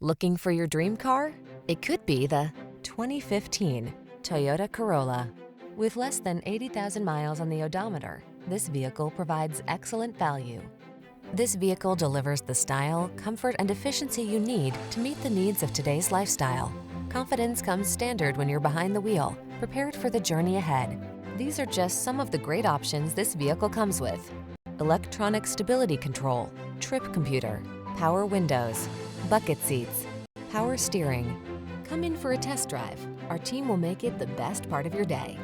Looking for your dream car? It could be the 2015 Toyota Corolla. With less than 80,000 miles on the odometer, this vehicle provides excellent value. This vehicle delivers the style, comfort, and efficiency you need to meet the needs of today's lifestyle. Confidence comes standard when you're behind the wheel, prepared for the journey ahead. These are just some of the great options this vehicle comes with: electronic stability control, trip computer, power windows, bucket seats, power steering. Come in for a test drive. Our team will make it the best part of your day.